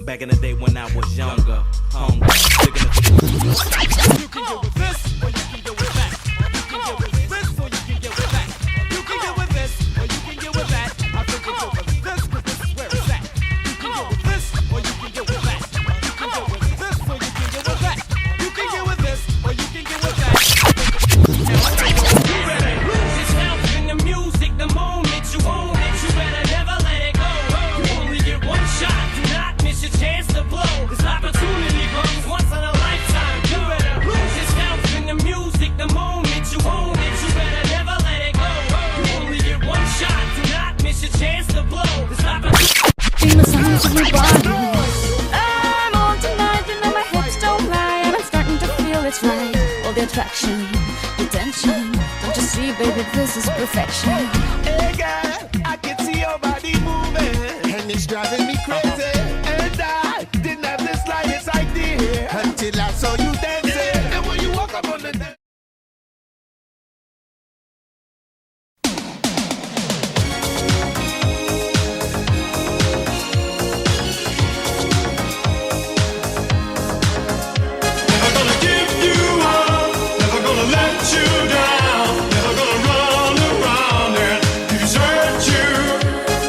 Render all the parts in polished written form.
back in the day when I was younger. Hungry. You can get with this, or you can get with that. You can get with this, or you can get with that. You can get with this, or you can get with that. I think you get with this, cause this is where it's at. You can get with this, or you can get with that. You can get with this, or you can get with that. You can get with this, or you can get with that. You better lose yourself in the music the moment you own it. You better never let it go. You only get one shot, do not miss your chance to blow. This opportunity comes once in a lifetime. You better lose yourself in the music the moment you own it. You better never let it go. You only get one shot, do not miss your chance to blow. This opportunity. Feel the sounds of your body. I'm on tonight, you know my hips don't lie, and I'm starting to feel it's right. All the attraction, the tension. Don't you see, baby, this is perfection. Hey girl, I can see your body moving, and it's driving me crazy. And I didn't have the slightest idea until I saw you dancing. And when you walk up on the dance. Never gonna give you up, never gonna let you down, never gonna run around and desert you,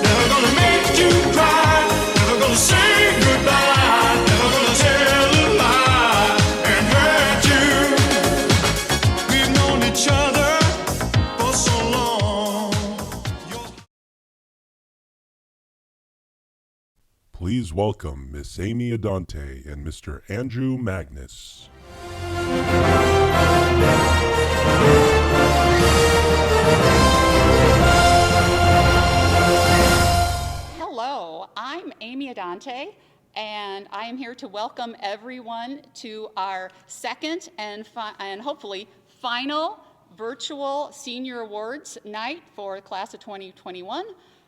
never gonna make you cry, never gonna say goodbye, never gonna tell a lie and hurt you. We've known each other for so long. Please welcome Miss Amy Adante and Mr. Andrew Magnus. Hello, I'm Amy Adante, and I am here to welcome everyone to our second and hopefully final virtual Senior Awards night for the class of 2021.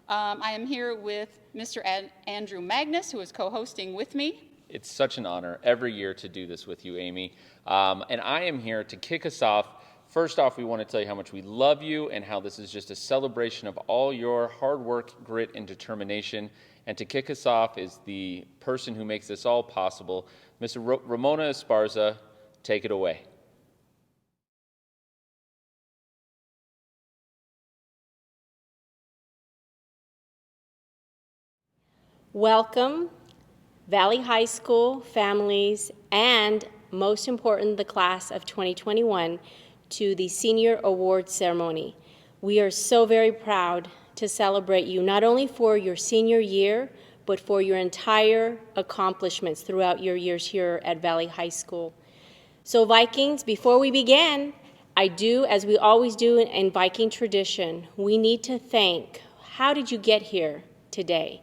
I am here with Mr. Andrew Magnus, who is co-hosting with me. It's such an honor every year to do this with you, Amy. And I am here to kick us off. First off, we want to tell you how much we love you and how this is just a celebration of all your hard work, grit, and determination. And to kick us off is the person who makes this all possible, Mr. Ramona Esparza. Take it away. Welcome, Valley High School families, and most important, the class of 2021, to the Senior Awards Ceremony. We are so very proud to celebrate you, not only for your senior year, but for your entire accomplishments throughout your years here at Valley High School. So Vikings, before we begin, I do, as we always do in Viking tradition, we need to thank, how did you get here today?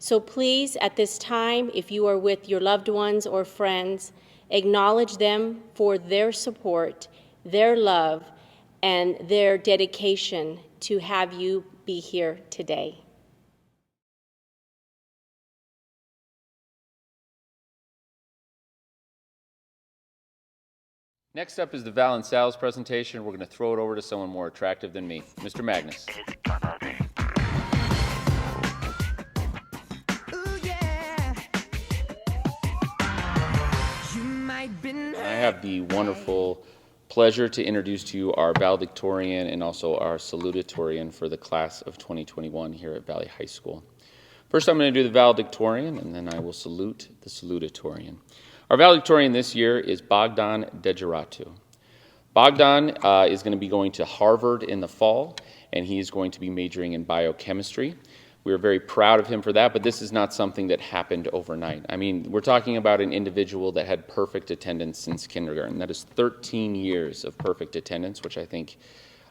So please, at this time, if you are with your loved ones or friends, acknowledge them for their support, their love, and their dedication to have you be here today. Next up is the Val and Sal's presentation. We're going to throw it over to someone more attractive than me, Mr. Magnus. I have the wonderful pleasure to introduce to you our valedictorian and also our salutatorian for the class of 2021 here at Valley High School. First, I'm going to do the valedictorian, and then I will salute the salutatorian. Our valedictorian this year is Bogdan Degeratu. Bogdan is going to be going to Harvard in the fall, and he is going to be majoring in biochemistry. We are very proud of him for that, but this is not something that happened overnight. I mean, we're talking about an individual that had perfect attendance since kindergarten. That is 13 years of perfect attendance, which I think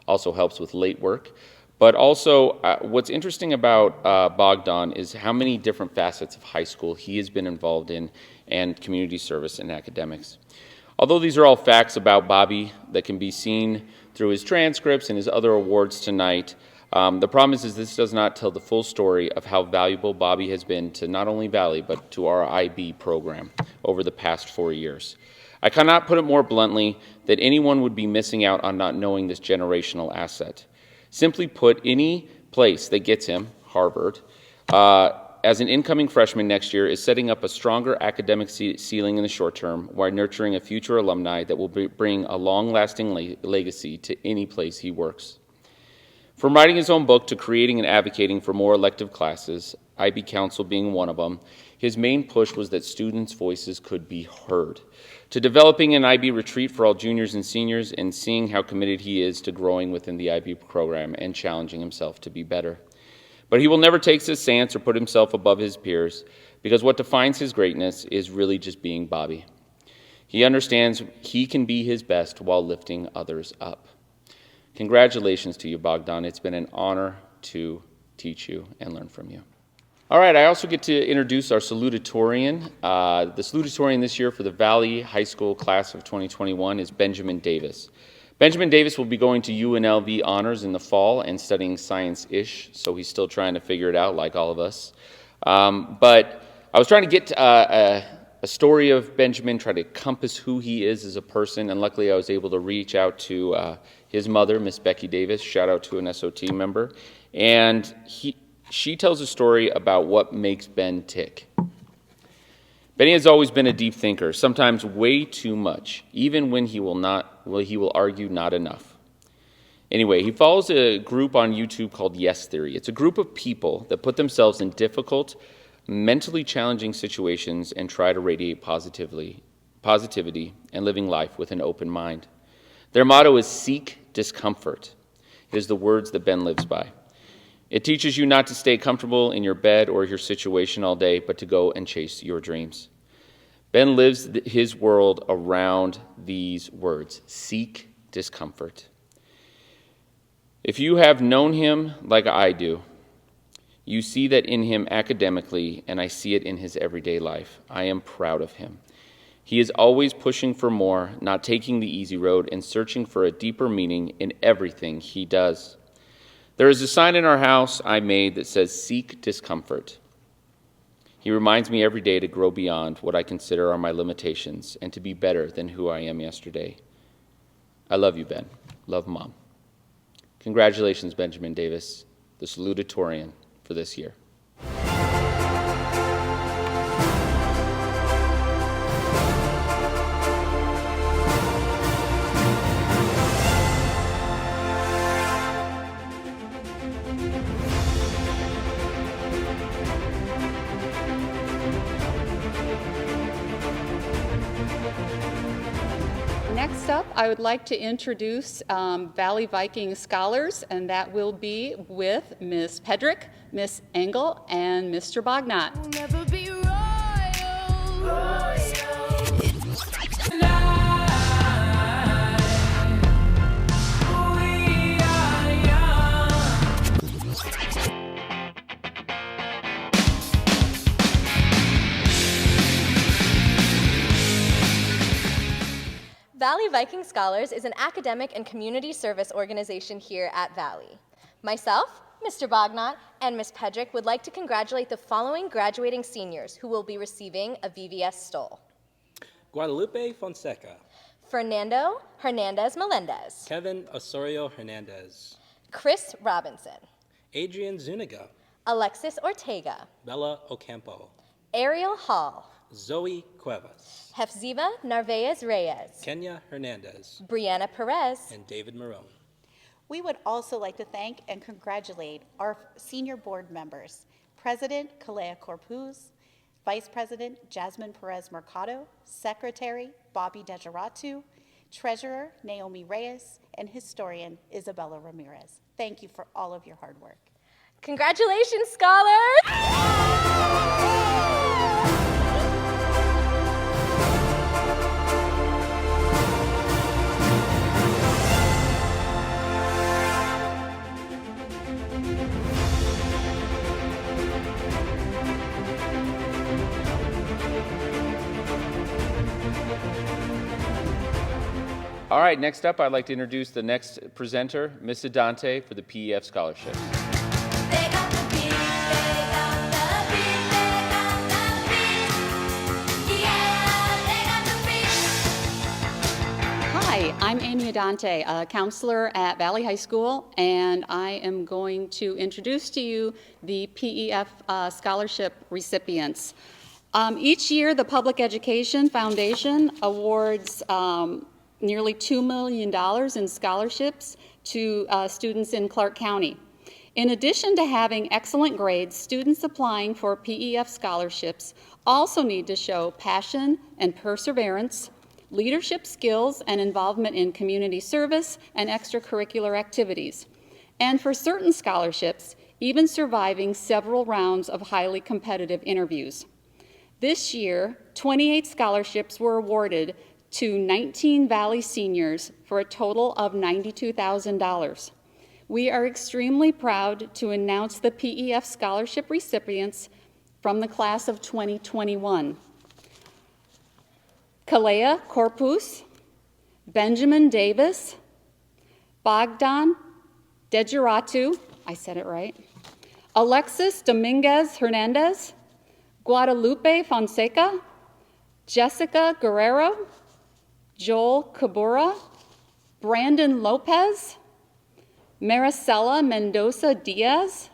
also helps with late work. But also, what's interesting about Bogdan is how many different facets of high school he has been involved in, and community service and academics. Although these are all facts about Bobby that can be seen through his transcripts and his other awards tonight, the problem is this does not tell the full story of how valuable Bobby has been to not only Valley, but to our IB program over the past 4 years. I cannot put it more bluntly that anyone would be missing out on not knowing this generational asset. Simply put, any place that gets him, Harvard, as an incoming freshman next year, is setting up a stronger academic ceiling in the short term while nurturing a future alumni that will bring a long-lasting legacy to any place he works. From writing his own book to creating and advocating for more elective classes, IB Council being one of them, his main push was that students' voices could be heard, to developing an IB retreat for all juniors and seniors, and seeing how committed he is to growing within the IB program and challenging himself to be better. But he will never take his stance or put himself above his peers, because what defines his greatness is really just being Bobby. He understands he can be his best while lifting others up. Congratulations to you, Bogdan. It's been an honor to teach you and learn from you. All right, I also get to introduce our salutatorian. The salutatorian this year for the Valley High School class of 2021 is Benjamin Davis. Benjamin Davis will be going to UNLV Honors in the fall and studying science-ish, so he's still trying to figure it out like all of us. But I was trying to get a story of Benjamin, try to compass who he is as a person, and luckily I was able to reach out to his mother, Miss Becky Davis, shout out to an SOT member, and she tells a story about what makes Ben tick. Benny has always been a deep thinker, sometimes way too much, even when he will argue not enough. Anyway, he follows a group on YouTube called Yes Theory. It's a group of people that put themselves in difficult, mentally challenging situations and try to radiate positivity and living life with an open mind. Their motto is seek discomfort. It is the words that Ben lives by. It teaches you not to stay comfortable in your bed or your situation all day, but to go and chase your dreams. Ben lives his world around these words, seek discomfort. If you have known him like I do, you see that in him academically, and I see it in his everyday life. I am proud of him. He is always pushing for more, not taking the easy road, and searching for a deeper meaning in everything he does. There is a sign in our house I made that says, seek discomfort. He reminds me every day to grow beyond what I consider are my limitations and to be better than who I am yesterday. I love you, Ben. Love, Mom. Congratulations, Benjamin Davis, the salutatorian for this year. Next up, I would like to introduce Valley Viking scholars, and that will be with Ms. Pedrick, Ms. Engel, and Mr. Bognat. We'll never be royal. Valley Viking Scholars is an academic and community service organization here at Valley. Myself, Mr. Bognat, and Ms. Pedrick would like to congratulate the following graduating seniors who will be receiving a VVS stole. Guadalupe Fonseca. Fernando Hernandez Melendez. Kevin Osorio Hernandez. Chris Robinson. Adrian Zuniga. Alexis Ortega. Bella Ocampo. Ariel Hall. Zoe Cuevas. Hefziba Narvaez Reyes. Kenya Hernandez. Brianna Perez. And David Marone. We would also like to thank and congratulate our senior board members, President Kalea Corpuz, Vice President Jasmine Perez Mercado, Secretary Bobby Dejaratu, Treasurer Naomi Reyes, and Historian Isabella Ramirez. Thank you for all of your hard work. Congratulations, scholars! All right, next up, I'd like to introduce the next presenter, Miss Adante, for the PEF Scholarship. Hi, I'm Amy Adante, a counselor at Valley High School, and I am going to introduce to you the PEF scholarship recipients. Each year, the Public Education Foundation awards nearly $2 million in scholarships to students in Clark County. In addition to having excellent grades, students applying for PEF scholarships also need to show passion and perseverance, leadership skills, and involvement in community service and extracurricular activities. And for certain scholarships, even surviving several rounds of highly competitive interviews. This year, 28 scholarships were awarded to 19 Valley seniors for a total of $92,000. We are extremely proud to announce the PEF scholarship recipients from the class of 2021. Kalea Corpus, Benjamin Davis, Bogdan Dejiratu, I said it right, Alexis Dominguez Hernandez, Guadalupe Fonseca, Jessica Guerrero, Joel Cabura, Brandon Lopez, Maricela Mendoza Diaz,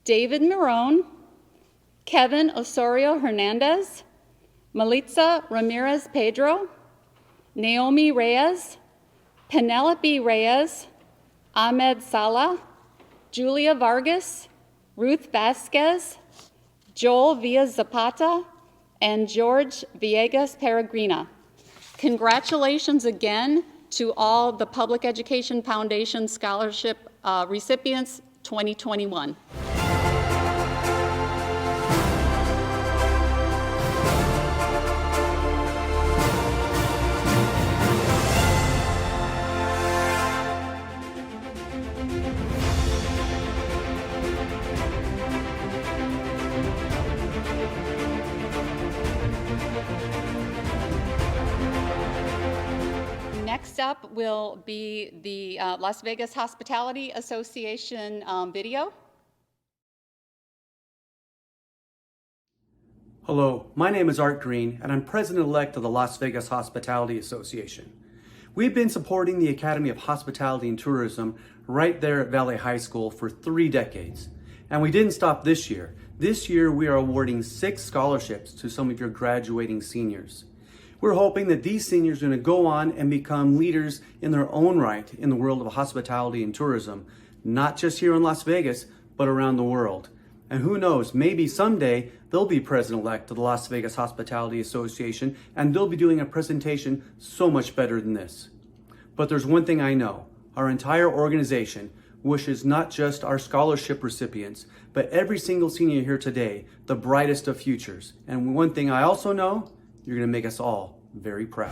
David Marone, Kevin Osorio Hernandez, Melitza Ramirez Pedro, Naomi Reyes, Penelope Reyes, Ahmed Salah, Julia Vargas, Ruth Vasquez, Joel Villa Zapata, and George Villegas Peregrina. Congratulations again to all the Public Education Foundation Scholarship recipients 2021. Next up will be the Las Vegas Hospitality Association video. Hello, my name is Art Green, and I'm president-elect of the Las Vegas Hospitality Association. We've been supporting the Academy of Hospitality and Tourism right there at Valley High School for 3 decades. And we didn't stop this year. This year, we are awarding 6 scholarships to some of your graduating seniors. We're hoping that these seniors are going to go on and become leaders in their own right in the world of hospitality and tourism, not just here in Las Vegas, but around the world. And who knows, maybe someday they'll be president-elect of the Las Vegas Hospitality Association, and they'll be doing a presentation so much better than this. But there's one thing I know. Our entire organization wishes not just our scholarship recipients, but every single senior here today, the brightest of futures. And one thing I also know, you're going to make us all very proud.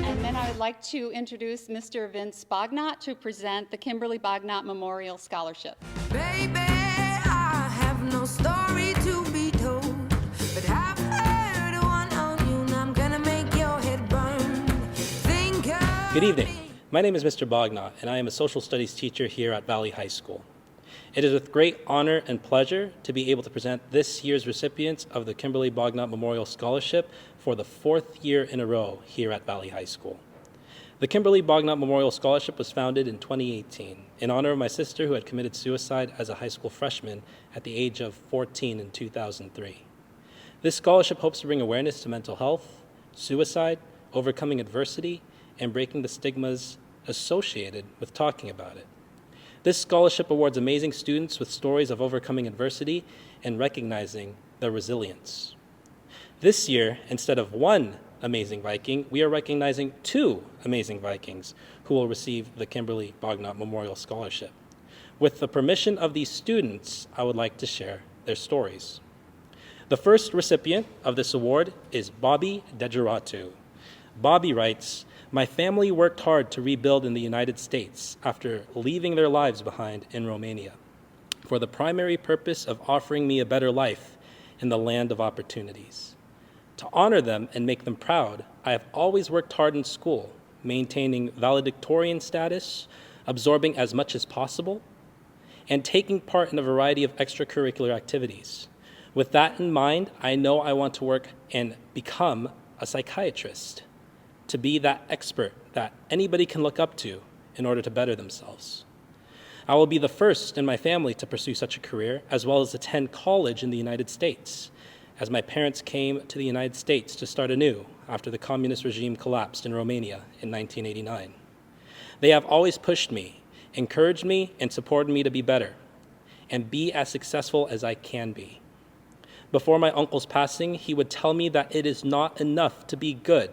And then I would like to introduce Mr. Vince Bognot to present the Kimberly Bognot Memorial Scholarship. Baby, I have no story to be told, but I've heard one on you, and I'm gonna make your head burn. Think of Good evening. My name is Mr. Bognot, and I am a social studies teacher here at Valley High School. It is with great honor and pleasure to be able to present this year's recipients of the Kimberly Bognot Memorial Scholarship for the 4th year in a row here at Valley High School. The Kimberly Bognot Memorial Scholarship was founded in 2018 in honor of my sister who had committed suicide as a high school freshman at the age of 14 in 2003. This scholarship hopes to bring awareness to mental health, suicide, overcoming adversity, and breaking the stigmas associated with talking about it. This scholarship awards amazing students with stories of overcoming adversity and recognizing their resilience. This year, instead of 1 amazing Viking, we are recognizing 2 amazing Vikings who will receive the Kimberly Bognot Memorial Scholarship. With the permission of these students, I would like to share their stories. The first recipient of this award is Bobby Dejiratu. Bobby writes, "My family worked hard to rebuild in the United States after leaving their lives behind in Romania for the primary purpose of offering me a better life in the land of opportunities. To honor them and make them proud, I have always worked hard in school, maintaining valedictorian status, absorbing as much as possible, and taking part in a variety of extracurricular activities. With that in mind, I know I want to work and become a psychiatrist, to be that expert that anybody can look up to in order to better themselves. I will be the first in my family to pursue such a career, as well as attend college in the United States, as my parents came to the United States to start anew after the communist regime collapsed in Romania in 1989. They have always pushed me, encouraged me, and supported me to be better and be as successful as I can be. Before my uncle's passing, he would tell me that it is not enough to be good,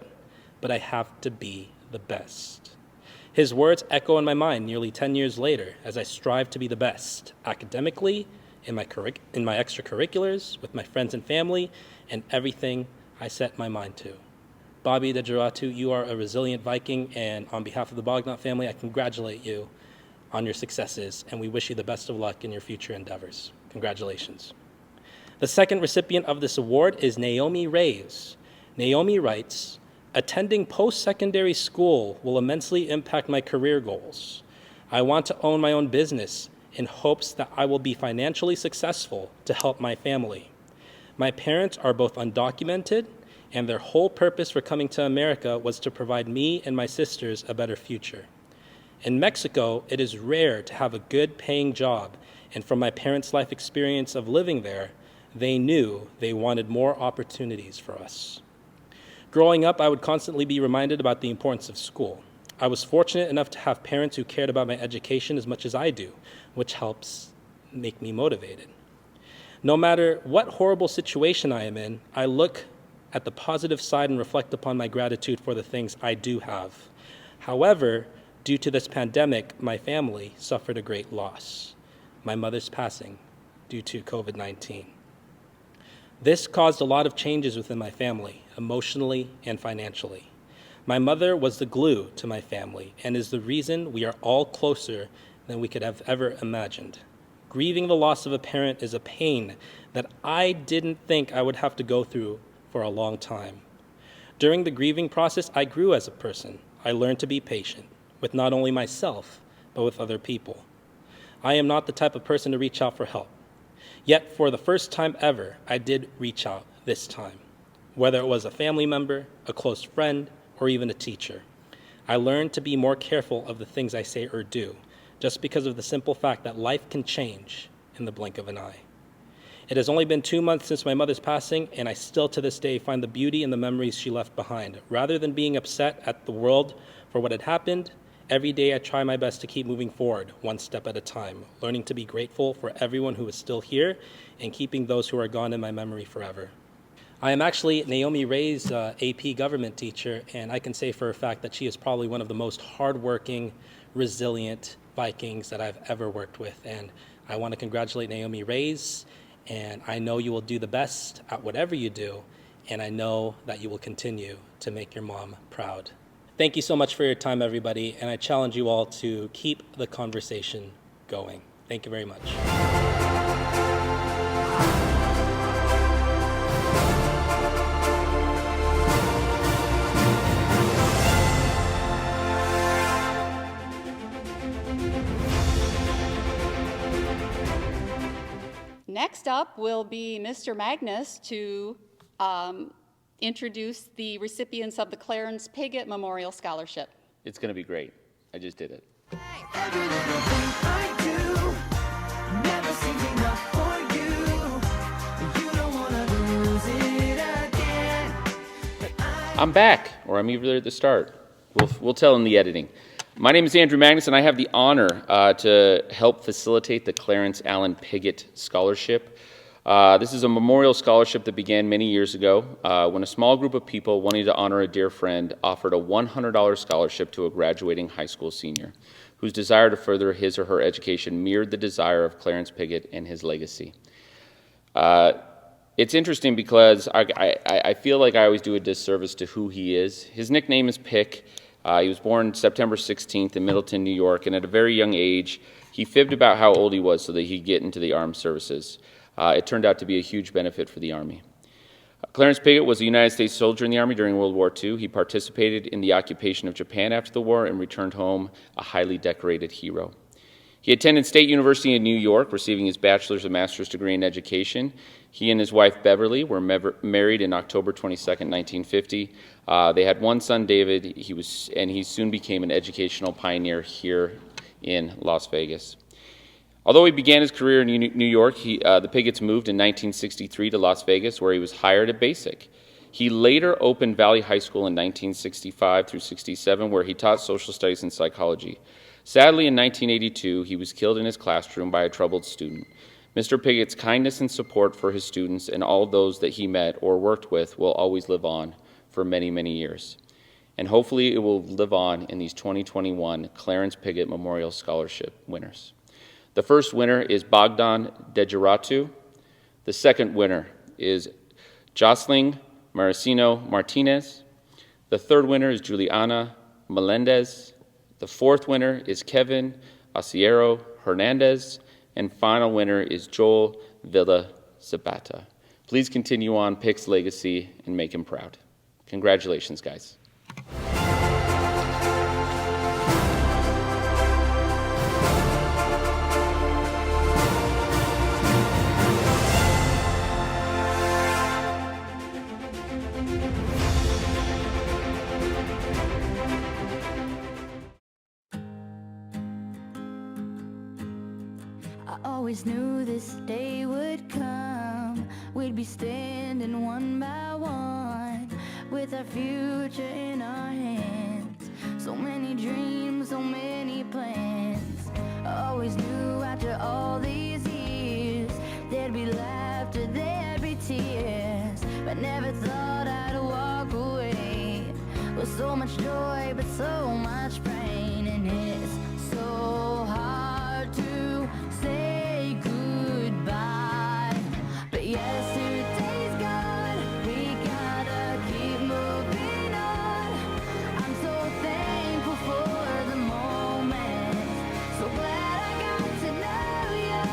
but I have to be the best. His words echo in my mind nearly 10 years later as I strive to be the best, academically, in my extracurriculars, with my friends and family, and everything I set my mind to. Bobby Degeratu, you are a resilient Viking, and on behalf of the Bognot family, I congratulate you on your successes, and we wish you the best of luck in your future endeavors. Congratulations. The second recipient of this award is Naomi Reyes. Naomi writes, "Attending post-secondary school will immensely impact my career goals. I want to own my own business in hopes that I will be financially successful to help my family. My parents are both undocumented, and their whole purpose for coming to America was to provide me and my sisters a better future. In Mexico, it is rare to have a good paying job, and from my parents' life experience of living there, they knew they wanted more opportunities for us. Growing up, I would constantly be reminded about the importance of school. I was fortunate enough to have parents who cared about my education as much as I do, which helps make me motivated. No matter what horrible situation I am in, I look at the positive side and reflect upon my gratitude for the things I do have. However, due to this pandemic, my family suffered a great loss, my mother's passing due to COVID-19. This caused a lot of changes within my family, emotionally and financially. My mother was the glue to my family and is the reason we are all closer than we could have ever imagined. Grieving the loss of a parent is a pain that I didn't think I would have to go through for a long time. During the grieving process, I grew as a person. I learned to be patient with not only myself, but with other people. I am not the type of person to reach out for help. Yet, for the first time ever, I did reach out this time. Whether it was a family member, a close friend, or even a teacher. I learned to be more careful of the things I say or do, just because of the simple fact that life can change in the blink of an eye. It has only been 2 months since my mother's passing, and I still to this day find the beauty in the memories she left behind. Rather than being upset at the world for what had happened, every day I try my best to keep moving forward, one step at a time, learning to be grateful for everyone who is still here and keeping those who are gone in my memory forever. I am actually Naomi Reyes' AP government teacher, and I can say for a fact that she is probably one of the most hardworking, resilient Vikings that I've ever worked with. And I want to congratulate Naomi Reyes, and I know you will do the best at whatever you do, and I know that you will continue to make your mom proud. Thank you so much for your time, everybody, and I challenge you all to keep the conversation going. Thank you very much. Next up will be Mr. Magnus to introduce the recipients of the Clarence Pigott Memorial Scholarship. It's going to be great. I just did it. Every little thing I do never seems enough for you. You don't wanna lose it again. I'm back, or I'm either at the start. We'll tell in the editing. My name is Andrew Magnus, and I have the honor to help facilitate the Clarence Allen Pigott Scholarship. This is a memorial scholarship that began many years ago when a small group of people wanting to honor a dear friend offered a $100 scholarship to a graduating high school senior whose desire to further his or her education mirrored the desire of Clarence Pigott and his legacy. It's interesting because I feel like I always do a disservice to who he is. His nickname is Pick. He was born September 16th in Middleton, New York, and at a very young age, he fibbed about how old he was so that he'd get into the armed services. It turned out to be a huge benefit for the Army. Clarence Pigott was a United States soldier in the Army during World War II. He participated in the occupation of Japan after the war and returned home a highly decorated hero. He attended State University in New York, receiving his bachelor's and master's degree in education. He and his wife, Beverly, were married in October 22nd, 1950. They had one son, David, and he soon became an educational pioneer here in Las Vegas. Although he began his career in New York, the Pigotts moved in 1963 to Las Vegas, where he was hired at Basic. He later opened Valley High School in 1965 through 67, where he taught social studies and psychology. Sadly, in 1982, he was killed in his classroom by a troubled student. Mr. Pigott's kindness and support for his students and all those that he met or worked with will always live on for many, many years. And hopefully it will live on in these 2021 Clarence Pigott Memorial Scholarship winners. The first winner is Bogdan Dejiratu. The second winner is Jocelyn Maricino Martinez. The third winner is Juliana Melendez. The fourth winner is Kevin Asiero Hernandez. And final winner is Joel Villa Zapata. Please continue on Pick's legacy and make him proud. Congratulations, guys. I always knew this day would come. We'd be standing one by one with our future in our hands. So many dreams, so many plans. I always knew after all these years there'd be laughter, there'd be tears, but never thought I'd walk away with so much joy but so much pain. And it's so hard to say goodbye, but yesterday's gone, we gotta keep moving on. I'm so thankful for the moment, so glad I got to know you.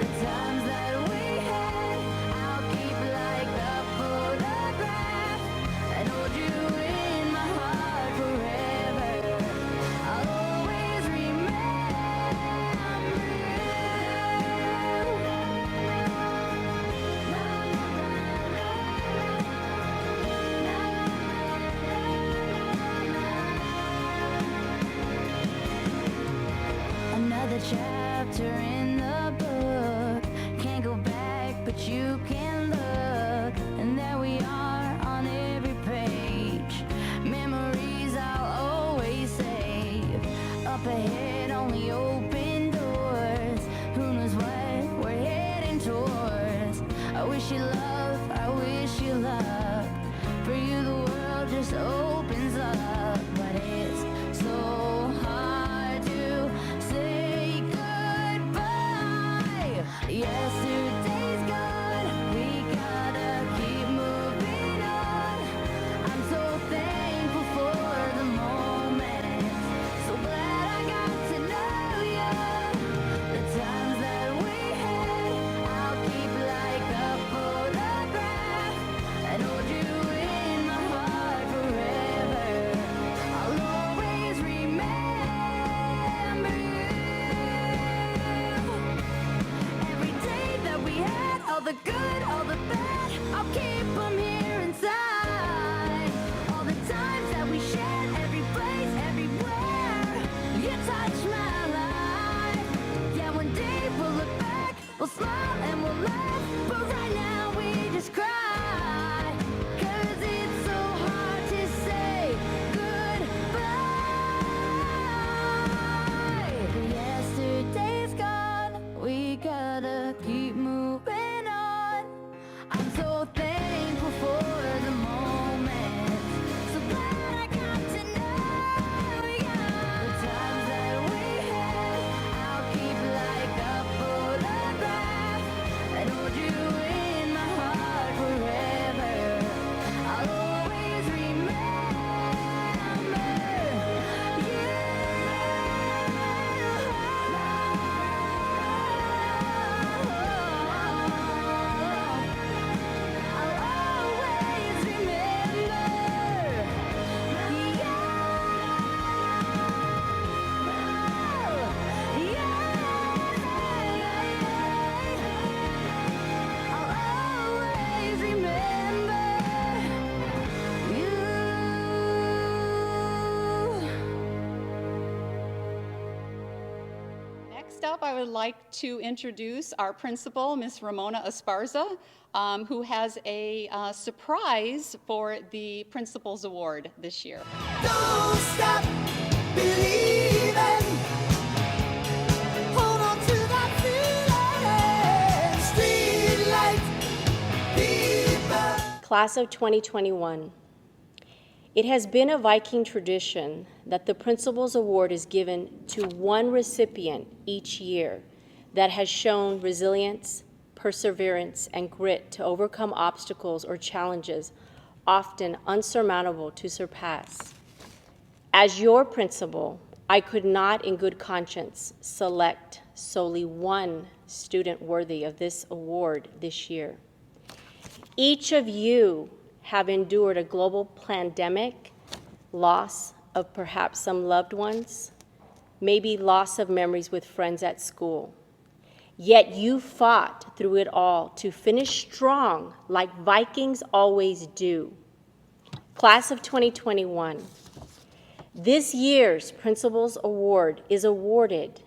The times that we had, I'll keep like a photograph and hold you in my heart forever. I'll always remember another chapter in the book. Can't go back, but you can look, and there we are on every page. Memories I'll always save. Up ahead, only open doors. Who knows what we're heading towards? I wish you love, I wish you luck. For you, the world just opens up, but it's so hard to say goodbye. Yesterday's gone, we gotta keep moving on. I'm so thankful for the moment, so glad I got to know you. The times that we had, I'll keep like a photograph and hold you in my heart forever. I'll always remember you. Every day that we had, all the good, all the bad, I'll keep them here inside. All the times that we shared, every place, everywhere, you touched my life. Yeah, one day we'll look back, we'll smile and we'll laugh, but right now we just cry. 'Cause it's so hard to say goodbye. Yesterday's gone, we gotta keep moving on. Next up, I would like to introduce our principal, Ms. Ramona Esparza, who has a surprise for the Principal's Award this year. Don't stop believing. Hold on to that feeling. Street lights, people. Class of 2021. It has been a Viking tradition that the Principal's Award is given to one recipient each year that has shown resilience, perseverance, and grit to overcome obstacles or challenges often unsurmountable to surpass. As your principal, I could not in good conscience select solely one student worthy of this award this year. Each of you have endured a global pandemic, loss of perhaps some loved ones, maybe loss of memories with friends at school. Yet you fought through it all to finish strong like Vikings always do. Class of 2021, this year's Principal's Award is awarded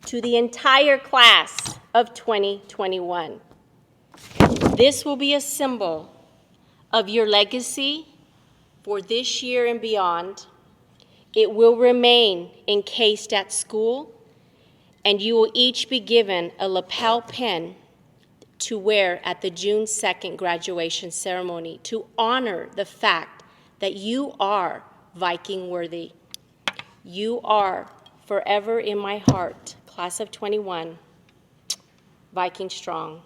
to the entire class of 2021. This will be a symbol of your legacy for this year and beyond. It will remain encased at school, and you will each be given a lapel pin to wear at the June 2nd graduation ceremony to honor the fact that you are Viking worthy. You are forever in my heart, class of 21, Viking strong.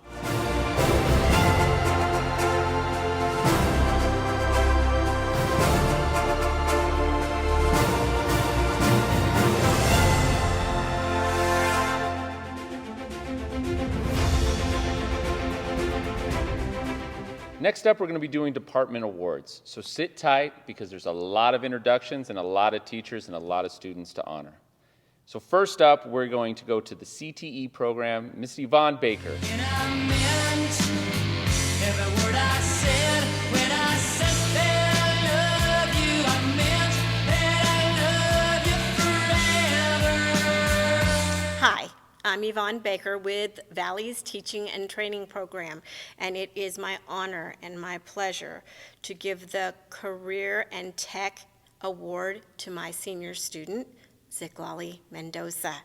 Next up, we're going to be doing department awards. So sit tight because there's a lot of introductions and a lot of teachers and a lot of students to honor. So first up, we're going to go to the CTE program, Miss Yvonne Baker. And I meant every word I said when I said that I love you. I meant that I love you forever. Hi, I'm Yvonne Baker with Valley's Teaching and Training Program, and it is my honor and my pleasure to give the Career and Tech Award to my senior student, Ziklali Mendoza.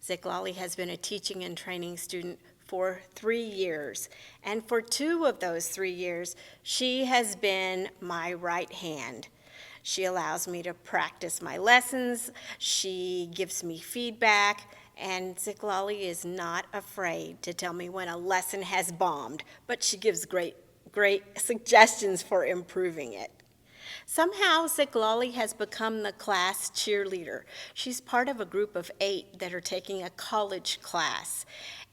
Ziklali has been a teaching and training student for 3 years, and for 2 of those 3 years, she has been my right hand. She allows me to practice my lessons, she gives me feedback, and Ziklali is not afraid to tell me when a lesson has bombed, but she gives great suggestions for improving it. Somehow, Ziklali has become the class cheerleader. She's part of a group of 8 that are taking a college class.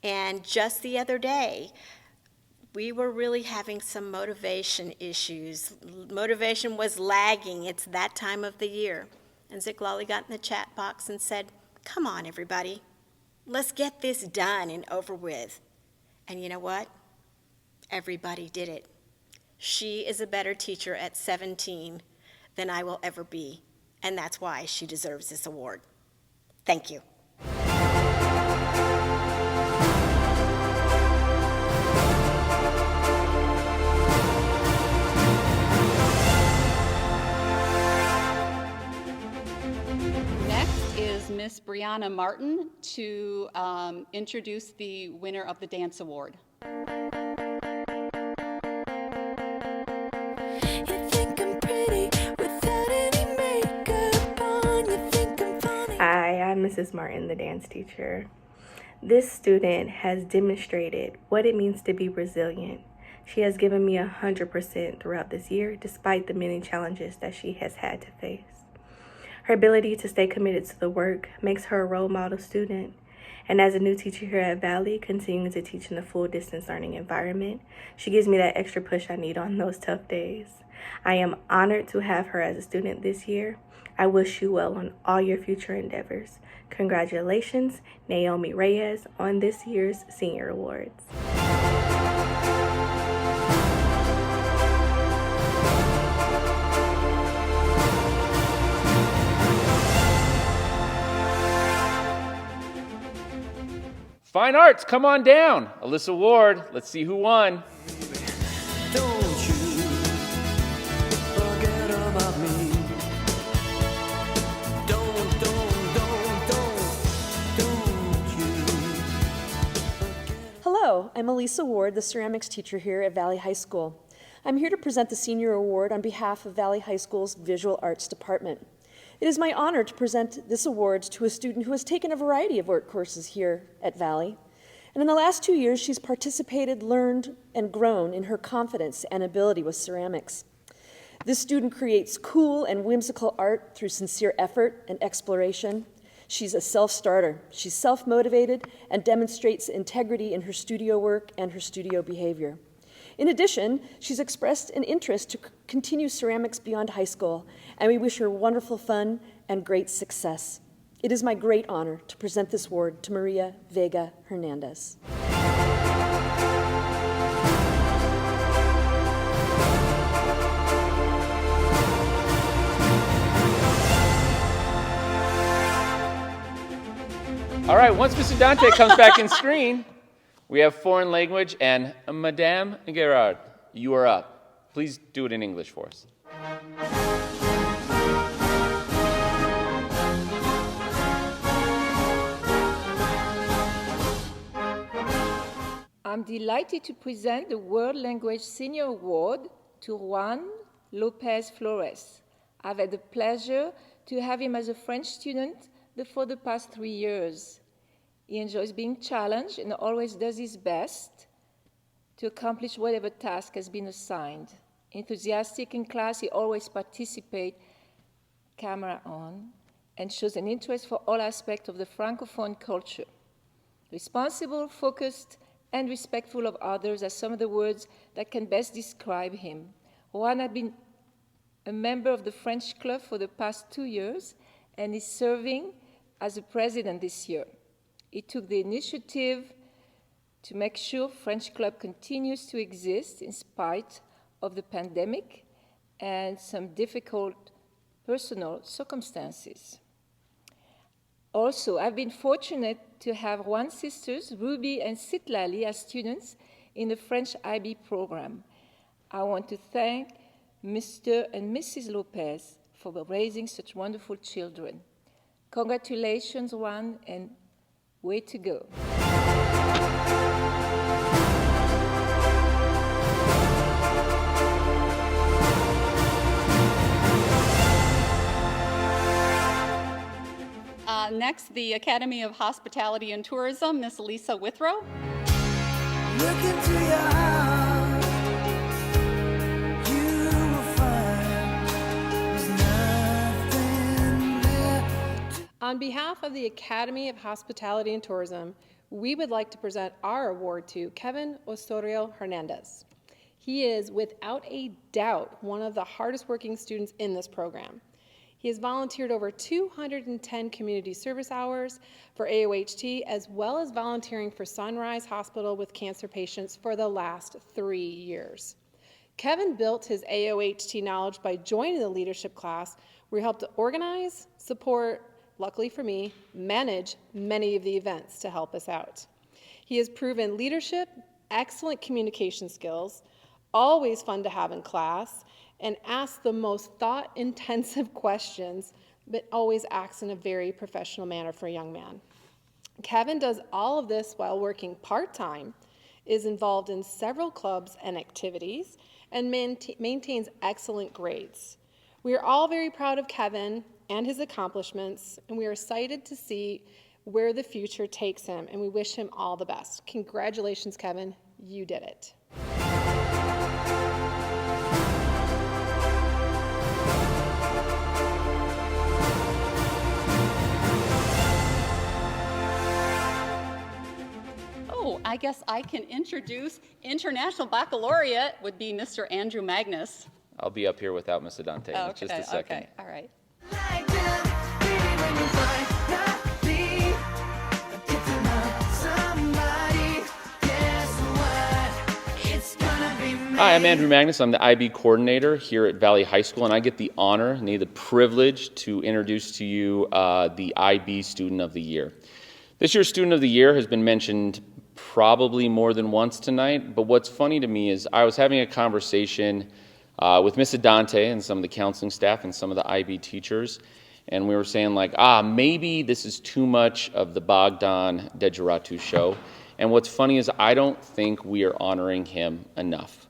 And just the other day, we were really having some motivation issues. Motivation was lagging. It's that time of the year. And Ziklali got in the chat box and said, "Come on, everybody. Let's get this done and over with." And you know what? Everybody did it. She is a better teacher at 17 than I will ever be, and that's why she deserves this award. Thank you. Next is Miss Brianna Martin to introduce the winner of the Dance Award. Hi, I'm Mrs. Martin, the dance teacher. This student has demonstrated what it means to be resilient. She has given me 100% throughout this year, despite the many challenges that she has had to face. Her ability to stay committed to the work makes her a role model student. And as a new teacher here at Valley, continuing to teach in a full distance learning environment, she gives me that extra push I need on those tough days. I am honored to have her as a student this year. I wish you well on all your future endeavors. Congratulations, Naomi Reyes, on this year's Senior Awards. Fine Arts, come on down. Alyssa Ward, let's see who won. Don't you forget about me. Don't you. Hello, I'm Elisa Ward, the ceramics teacher here at Valley High School. I'm here to present the Senior Award on behalf of Valley High School's Visual Arts Department. It is my honor to present this award to a student who has taken a variety of art courses here at Valley. And in the last 2 years, she's participated, learned, and grown in her confidence and ability with ceramics. This student creates cool and whimsical art through sincere effort and exploration. She's a self-starter. She's self-motivated and demonstrates integrity in her studio work and her studio behavior. In addition, she's expressed an interest to continue ceramics beyond high school, and we wish her wonderful fun and great success. It is my great honor to present this award to Maria Vega Hernandez. All right, once Mr. Dante comes back in screen, we have foreign language, and Madame Gerard, you are up. Please do it in English for us. I'm delighted to present the World Language Senior Award to Juan Lopez Flores. I've had the pleasure to have him as a French student for the past 3 years. He enjoys being challenged and always does his best to accomplish whatever task has been assigned. Enthusiastic in class, he always participates, camera on, and shows an interest for all aspects of the Francophone culture. Responsible, focused, and respectful of others are some of the words that can best describe him. Juan has been a member of the French Club for the past 2 years and is serving as a president this year. He took the initiative to make sure French Club continues to exist in spite of the pandemic and some difficult personal circumstances. Also, I've been fortunate to have Juan's sisters, Ruby and Citlali, as students in the French IB program. I want to thank Mr. and Mrs. Lopez for raising such wonderful children. Congratulations, Juan, and way to go. Next, the Academy of Hospitality and Tourism, Miss Lisa Withrow. Look into your heart, you will find there's nothing there. On behalf of the Academy of Hospitality and Tourism, we would like to present our award to Kevin Osorio Hernandez. He is, without a doubt, one of the hardest working students in this program. He has volunteered over 210 community service hours for AOHT, as well as volunteering for Sunrise Hospital with cancer patients for the last 3 years. Kevin built his AOHT knowledge by joining the leadership class, where he helped to organize, support, luckily for me, manage many of the events to help us out. He has proven leadership, excellent communication skills, always fun to have in class, and asks the most thought-intensive questions, but always acts in a very professional manner for a young man. Kevin does all of this while working part-time, is involved in several clubs and activities, and maintains excellent grades. We are all very proud of Kevin and his accomplishments, and we are excited to see where the future takes him, and we wish him all the best. Congratulations, Kevin. You did it. I guess I can introduce International Baccalaureate would be Mr. Andrew Magnus. I'll be up here without Miss Dante in just a second. Okay, all right. Hi, I'm Andrew Magnus. I'm the IB coordinator here at Valley High School, and I get the honor and the privilege to introduce to you the IB Student of the Year. This year's Student of the Year has been mentioned probably more than once tonight, but what's funny to me is I was having a conversation with Ms. Adante and some of the counseling staff and some of the IB teachers, and we were saying like, maybe this is too much of the Bogdan Dejeratu show. And what's funny is I don't think we are honoring him enough.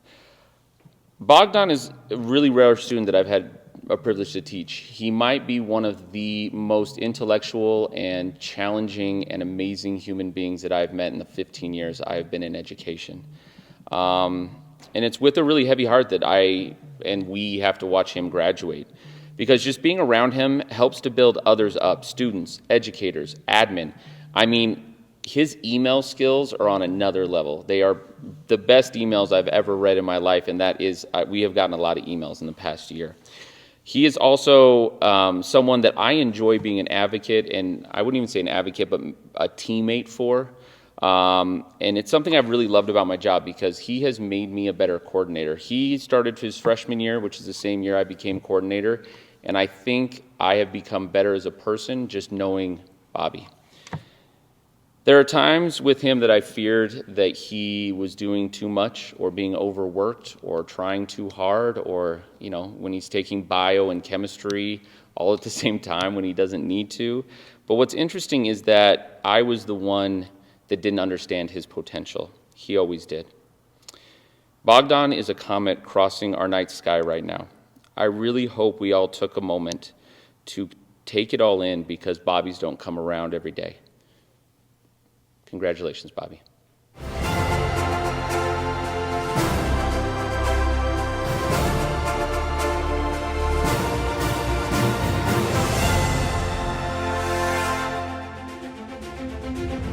Bogdan is a really rare student that I've had a privilege to teach. He might be one of the most intellectual and challenging and amazing human beings that I've met in the 15 years I have been in education. And it's with a really heavy heart that we have to watch him graduate. Because just being around him helps to build others up, students, educators, admin. I mean, his email skills are on another level. They are the best emails I've ever read in my life, and that is, we have gotten a lot of emails in the past year. He is also someone that I enjoy being an advocate, and I wouldn't even say an advocate, but a teammate for. And it's something I've really loved about my job because he has made me a better coordinator. He started his freshman year, which is the same year I became coordinator, and I think I have become better as a person just knowing Bobby. There are times with him that I feared that he was doing too much or being overworked or trying too hard or, when he's taking bio and chemistry all at the same time when he doesn't need to. But what's interesting is that I was the one that didn't understand his potential. He always did. Bogdan is a comet crossing our night sky right now. I really hope we all took a moment to take it all in because Bobbies don't come around every day. Congratulations, Bobby.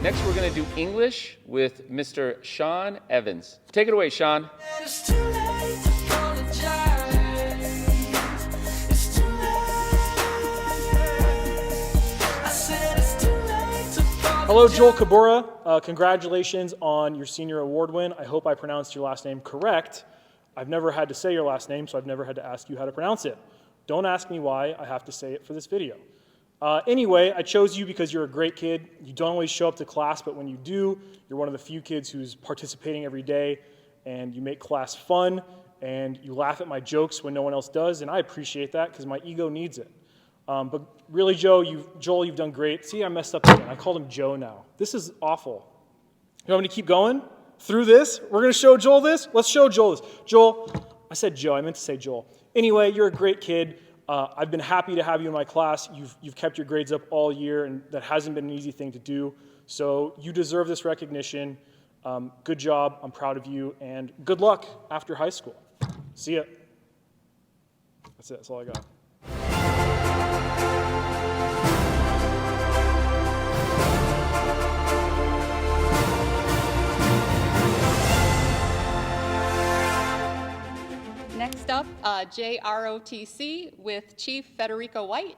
Next, we're going to do English with Mr. Sean Evans. Take it away, Sean. Hello, Joel Kabura. Congratulations on your senior award win. I hope I pronounced your last name correct. I've never had to say your last name, so I've never had to ask you how to pronounce it. Don't ask me why I have to say it for this video. Anyway, I chose you because you're a great kid. You don't always show up to class, but when you do, you're one of the few kids who's participating every day, and you make class fun, and you laugh at my jokes when no one else does, and I appreciate that because my ego needs it. But really, Joel, you've done great. See, I messed up again. I called him Joe now. This is awful. You want me to keep going through this? We're going to show Joel this? Let's show Joel this. Joel, I said Joe. I meant to say Joel. Anyway, you're a great kid. I've been happy to have you in my class. You've kept your grades up all year, and that hasn't been an easy thing to do. So you deserve this recognition. Good job. I'm proud of you, and good luck after high school. See ya. That's it. That's all I got. Next up, JROTC with Chief Federico White.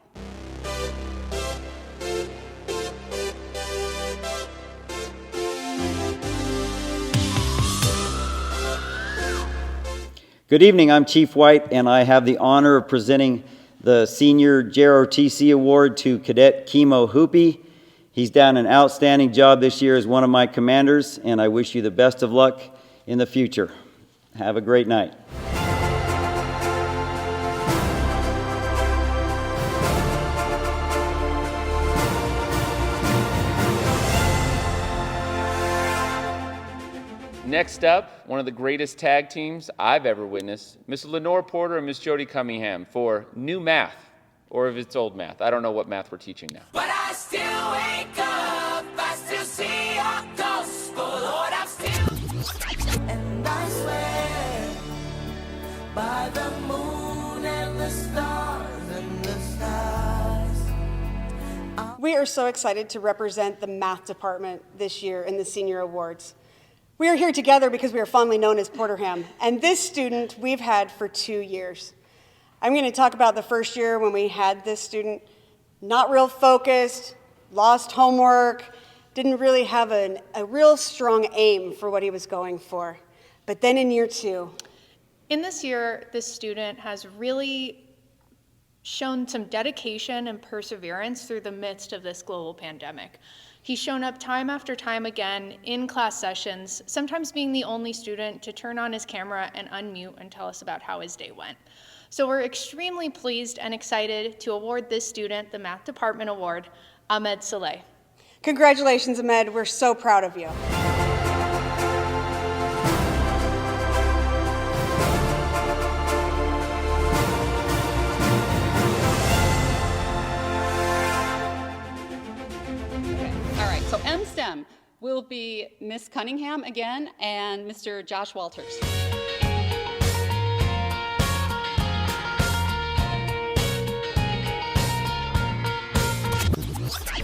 Good evening, I'm Chief White, and I have the honor of presenting the Senior JROTC Award to Cadet Kimo Hoopy. He's done an outstanding job this year as one of my commanders, and I wish you the best of luck in the future. Have a great night. Next up, one of the greatest tag teams I've ever witnessed, Miss Lenore Porter and Miss Jody Cunningham for new math, or if it's old math. I don't know what math we're teaching now. But I still wake up, I still see your ghost. Oh Lord, I'm still. And I swear by the moon and the stars and the stars. We are so excited to represent the math department this year in the senior awards. We are here together because we are fondly known as Porterham, and this student we've had for 2 years. I'm going to talk about the first year when we had this student, not real focused, lost homework, didn't really have a real strong aim for what he was going for. But then in year 2. In this year, this student has really shown some dedication and perseverance through the midst of this global pandemic. He's shown up time after time again in class sessions, sometimes being the only student to turn on his camera and unmute and tell us about how his day went. So we're extremely pleased and excited to award this student the Math Department Award, Ahmed Saleh. Congratulations, Ahmed. We're so proud of you. All right, so M-STEM will be Miss Cunningham again and Mr. Josh Walters.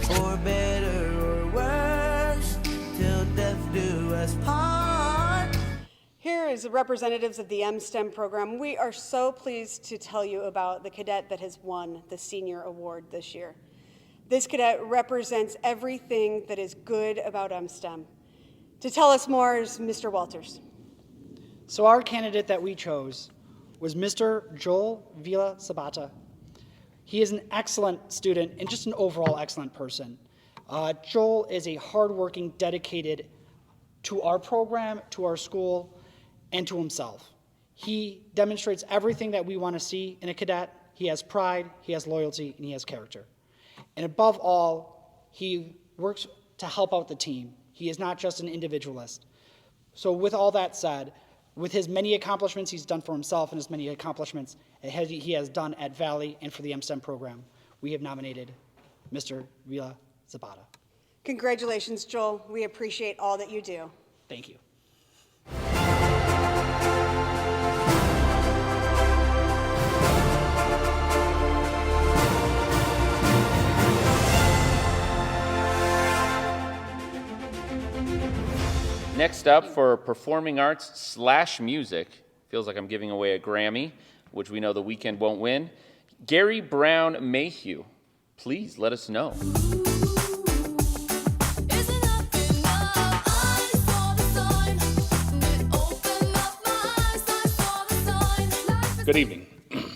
For better or worse, till death do us part. Here is the representatives of the M-STEM program. We are so pleased to tell you about the cadet that has won the senior award this year. This cadet represents everything that is good about M-STEM. To tell us more is Mr. Walters. So our candidate that we chose was Mr. Joel Villa Sabata. He is an excellent student and just an overall excellent person. Joel is a hardworking, dedicated to our program, to our school, and to himself. He demonstrates everything that we want to see in a cadet. He has pride, he has loyalty, and he has character. And above all, he works to help out the team. He is not just an individualist. So with all that said, with his many accomplishments he's done for himself and his many accomplishments he has done at Valley and for the M-STEM program, we have nominated Mr. Villa Zapata. Congratulations, Joel. We appreciate all that you do. Thank you. Next up for performing arts / music, feels like I'm giving away a Grammy, which we know the weekend won't win. Gary Brown Mayhew, please let us know. Good evening.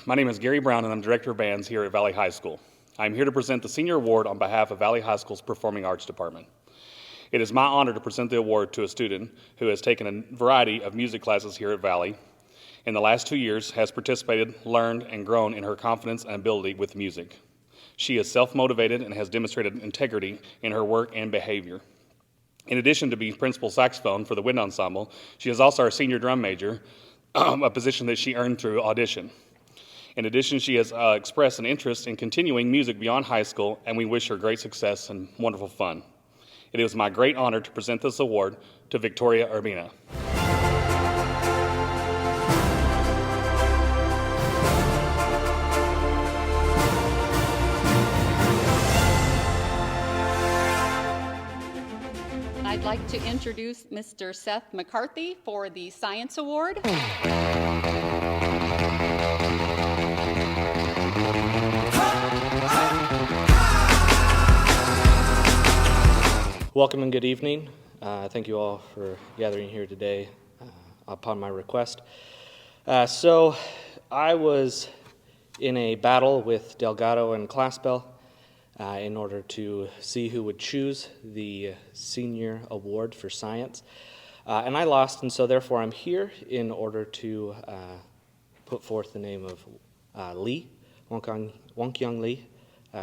My name is Gary Brown and I'm Director of Bands here at Valley High School. I'm here to present the Senior Award on behalf of Valley High School's Performing Arts Department. It is my honor to present the award to a student who has taken a variety of music classes here at Valley. In the last 2 years, has participated, learned, and grown in her confidence and ability with music. She is self-motivated and has demonstrated integrity in her work and behavior. In addition to being principal saxophone for the wind ensemble, she is also our senior drum major, a position that she earned through audition. In addition, she has expressed an interest in continuing music beyond high school, and we wish her great success and wonderful fun. It is my great honor to present this award to Victoria Urbina. I'd like to introduce Mr. Seth McCarthy for the Science Award. Welcome and good evening. Thank you all for gathering here today upon my request. So I was in a battle with Delgado and Claspel in order to see who would choose the Senior Award for Science. And I lost, and so therefore I'm here in order to put forth the name of Lee, Wonkyung Lee.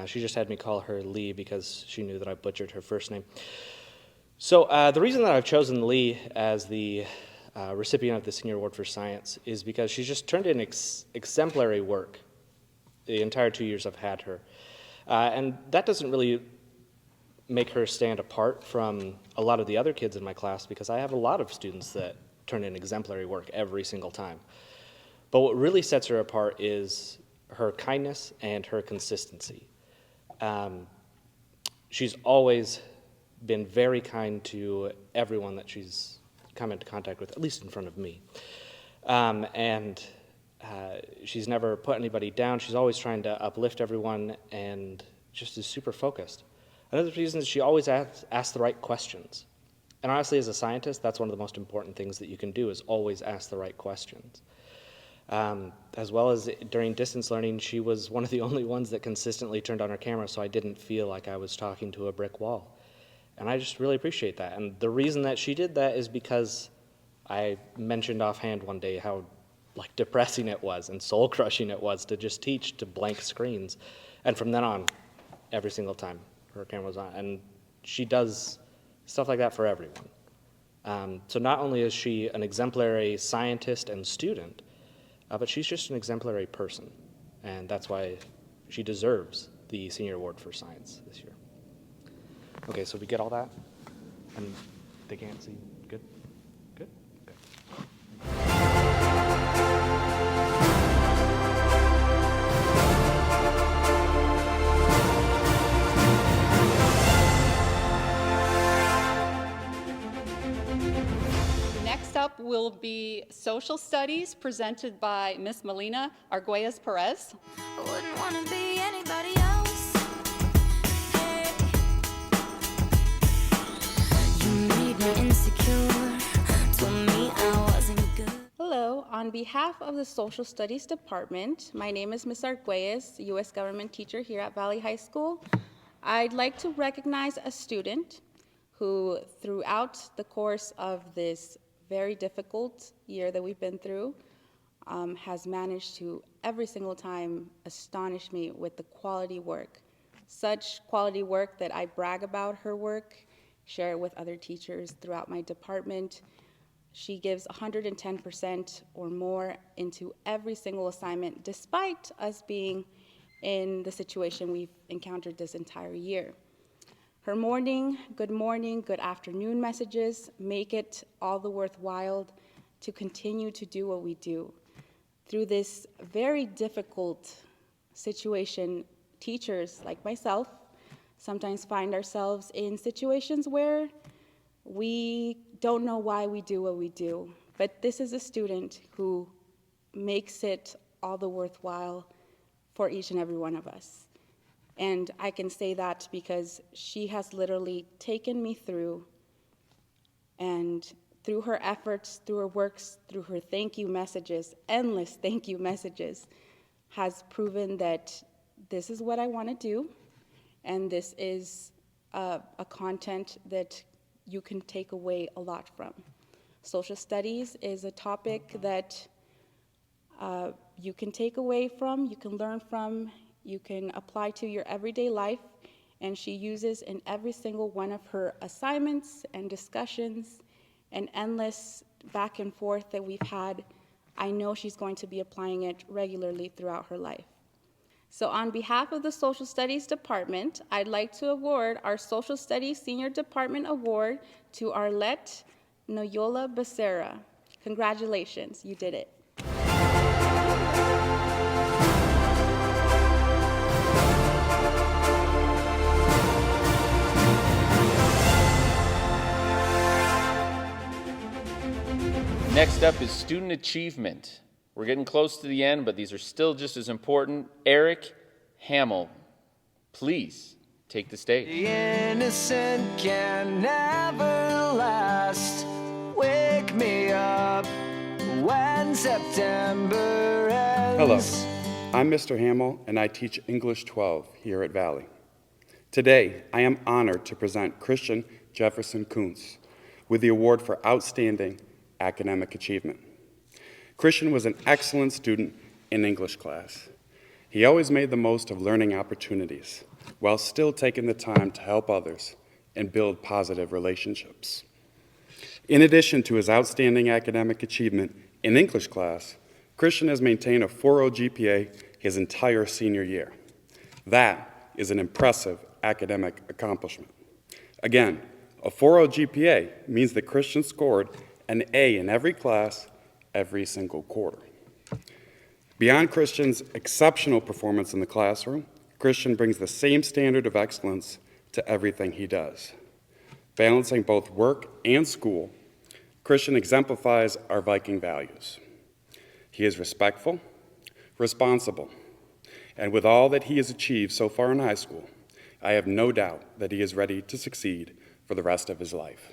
She just had me call her Lee because she knew that I butchered her first name. So the reason that I've chosen Lee as the recipient of the Senior Award for Science is because she's just turned in exemplary work the entire 2 years I've had her. And that doesn't really make her stand apart from a lot of the other kids in my class because I have a lot of students that turn in exemplary work every single time. But what really sets her apart is her kindness and her consistency. She's always been very kind to everyone that she's come into contact with, at least in front of me. She's never put anybody down. She's always trying to uplift everyone and just is super focused. Another reason is she always asks the right questions. And honestly, as a scientist, that's one of the most important things that you can do is always ask the right questions. As well as during distance learning, she was one of the only ones that consistently turned on her camera so I didn't feel like I was talking to a brick wall. And I just really appreciate that. And the reason that she did that is because I mentioned offhand one day how like depressing it was and soul crushing it was to just teach to blank screens. And from then on, every single time her camera was on. And she does stuff like that for everyone. So not only is she an exemplary scientist and student, but she's just an exemplary person. And that's why she deserves the Senior Award for Science this year. Okay, so we get all that? And they can't see? Good? Good? Okay. Next up will be Social Studies presented by Miss Melina Arguelles Perez. I wouldn't want to be anybody else. Hey. You made me insecure, told me I wasn't good. Hello, on behalf of the Social Studies Department, my name is Ms. Arguelles, U.S. Government teacher here at Valley High School. I'd like to recognize a student who, throughout the course of this very difficult year that we've been through, has managed to every single time astonish me with the quality work. Such quality work that I brag about her work, share it with other teachers throughout my department. She gives 110% or more into every single assignment, despite us being in the situation we've encountered this entire year. Her morning, good afternoon messages make it all the worthwhile to continue to do what we do. Through this very difficult situation, teachers like myself sometimes find ourselves in situations where we don't know why we do what we do. But this is a student who makes it all the worthwhile for each and every one of us. And I can say that because she has literally taken me through, and through her efforts, through her works, through her thank you messages, endless thank you messages, has proven that this is what I want to do, and this is a content that you can take away a lot from. Social studies is a topic that you can take away from, you can learn from, you can apply to your everyday life, and she uses in every single one of her assignments and discussions and endless back and forth that we've had. I know she's going to be applying it regularly throughout her life. So on behalf of the Social Studies Department, I'd like to award our Social Studies Senior Department Award to Arlette Noyola Becerra. Congratulations, you did it. Next up is student achievement. We're getting close to the end, but these are still just as important. Eric Hamill, please take the stage. The innocent can never last. Wake me up when September ends. Hello, I'm Mr. Hamill, and I teach English 12 here at Valley. Today, I am honored to present Christian Jefferson Kuntz with the award for Outstanding Academic Achievement. Christian was an excellent student in English class. He always made the most of learning opportunities while still taking the time to help others and build positive relationships. In addition to his outstanding academic achievement in English class, Christian has maintained a 4.0 GPA his entire senior year. That is an impressive academic accomplishment. Again, a 4.0 GPA means that Christian scored an A in every class, every single quarter. Beyond Christian's exceptional performance in the classroom, Christian brings the same standard of excellence to everything he does. Balancing both work and school, Christian exemplifies our Viking values. He is respectful, responsible, and with all that he has achieved so far in high school, I have no doubt that he is ready to succeed for the rest of his life.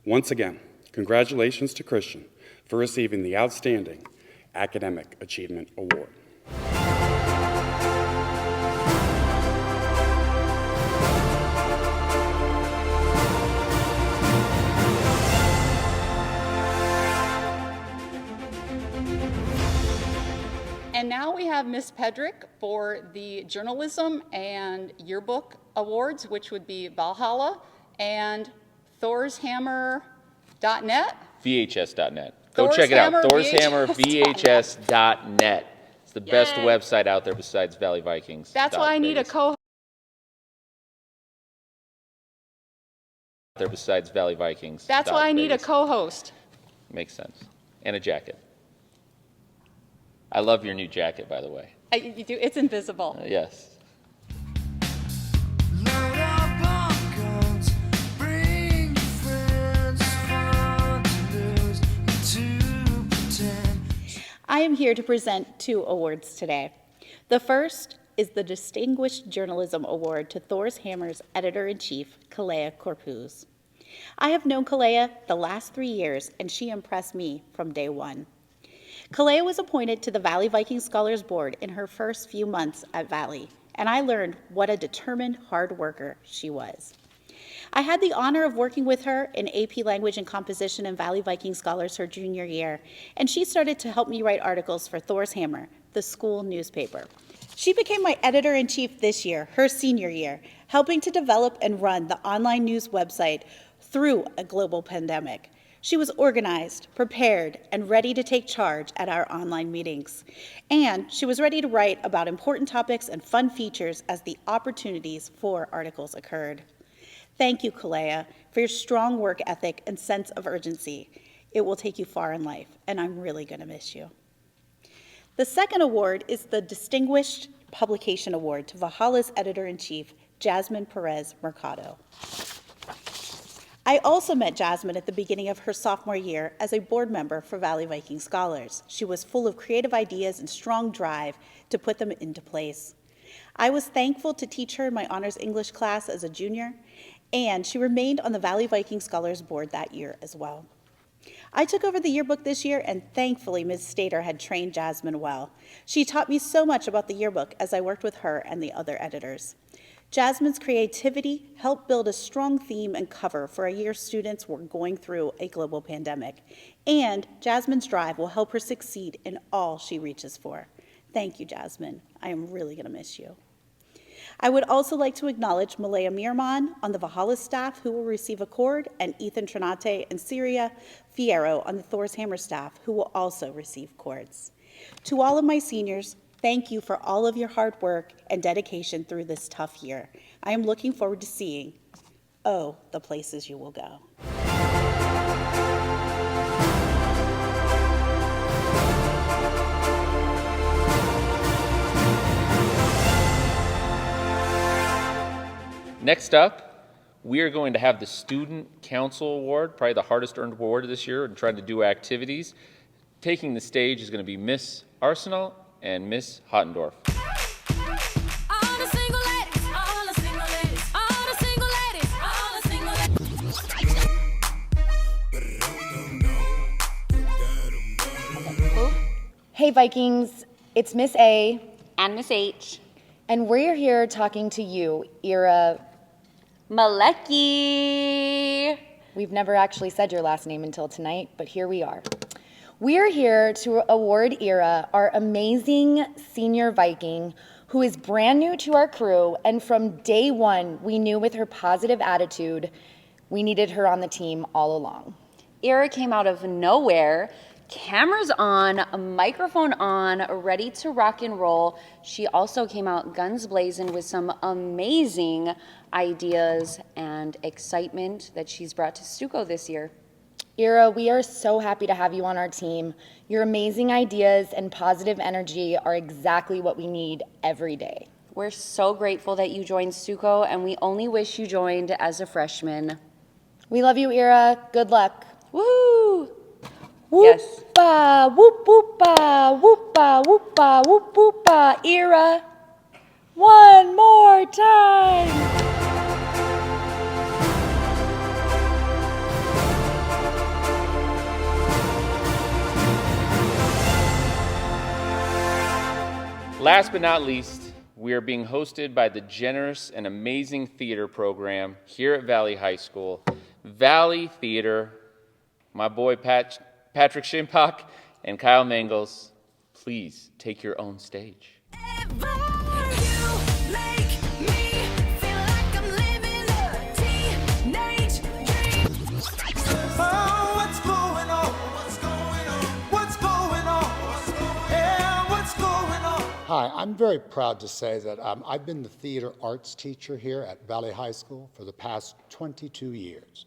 Once again, congratulations to Christian for receiving the Outstanding Academic Achievement Award. And now we have Miss Pedrick for the Journalism and Yearbook Awards, which would be Valhalla and thorshammer.net. VHS.net. Go check it out. thorshammervhs.net. It's the best website out there besides Valley Vikings. That's why I need a co There besides Valley Vikings. That's why I need a co-host. Makes sense. And a jacket. I love your new jacket, by the way. You do. It's invisible. Yes. I am here to present 2 awards today. The first is the Distinguished Journalism Award to Thor's Hammer's Editor-in-Chief, Kalea Corpuz. I have known Kalea the last 3 years, and she impressed me from day one. Kalea was appointed to the Valley Viking Scholars Board in her first few months at Valley, and I learned what a determined, hard worker she was. I had the honor of working with her in AP Language and Composition and Valley Viking Scholars her junior year, and she started to help me write articles for Thor's Hammer, the school newspaper. She became my editor-in-chief this year, her senior year, helping to develop and run the online news website through a global pandemic. She was organized, prepared, and ready to take charge at our online meetings. And she was ready to write about important topics and fun features as the opportunities for articles occurred. Thank you, Kalea, for your strong work ethic and sense of urgency. It will take you far in life, and I'm really going to miss you. The second award is the Distinguished Publication Award to Valhalla's Editor-in-Chief, Jasmine Perez Mercado. I also met Jasmine at the beginning of her sophomore year as a board member for Valley Viking Scholars. She was full of creative ideas and strong drive to put them into place. I was thankful to teach her in my honors English class as a junior, and she remained on the Valley Viking Scholars Board that year as well. I took over the yearbook this year, and thankfully Ms. Stater had trained Jasmine well. She taught me so much about the yearbook as I worked with her and the other editors. Jasmine's creativity helped build a strong theme and cover for a year students were going through a global pandemic, and Jasmine's drive will help her succeed in all she reaches for. Thank you, Jasmine. I am really going to miss you. I would also like to acknowledge Malaya Mirman on the Valhalla staff, who will receive a cord, and Ethan Trinate and Syria Fierro on the Thor's Hammer staff, who will also receive cords. To all of my seniors, thank you for all of your hard work and dedication through this tough year. I am looking forward to seeing, the places you will go. Next up, we are going to have the Student Council Award, probably the hardest earned award this year, and trying to do activities. Taking the stage is going to be Miss Arsenal and Miss Hottendorf. Hey Vikings, it's Miss A And Miss H. and we're here talking to you, Ira Malecki. We've never actually said your last name until tonight, but here we are. We're here to award Ira, our amazing senior Viking, who is brand new to our crew, and from day one, we knew with her positive attitude, we needed her on the team all along. Ira came out of nowhere, cameras on, a microphone on, ready to rock and roll. She also came out guns blazing with some amazing ideas and excitement that she's brought to Stuco this year. Ira, we are so happy to have you on our team. Your amazing ideas and positive energy are exactly what we need every day. We're so grateful that you joined Stuco, and we only wish you joined as a freshman. We love you, Ira. Good luck. Woo! Yes. Whoop-a, whoop-whoop-a, whoop-a, whoop-a, whoop-whoop-a. Ira, one more time. Last but not least, we are being hosted by the generous and amazing theater program here at Valley High School. Valley Theater, my boy Patrick Shimpak and Kyle Mangles, please take your own stage. Hi, I'm very proud to say that I've been the theater arts teacher here at Valley High School for the past 22 years.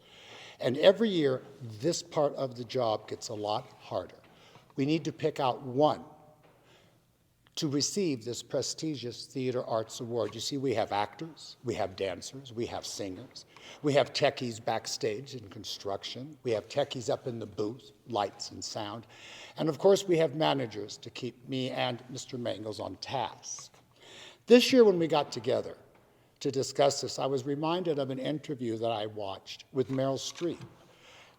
And every year, this part of the job gets a lot harder. We need to pick out one to receive this prestigious Theater Arts Award. You see, we have actors, we have dancers, we have singers, we have techies backstage in construction, we have techies up in the booth, lights and sound, and of course we have managers to keep me and Mr. Mangles on task. This year when we got together to discuss this, I was reminded of an interview that I watched with Meryl Streep,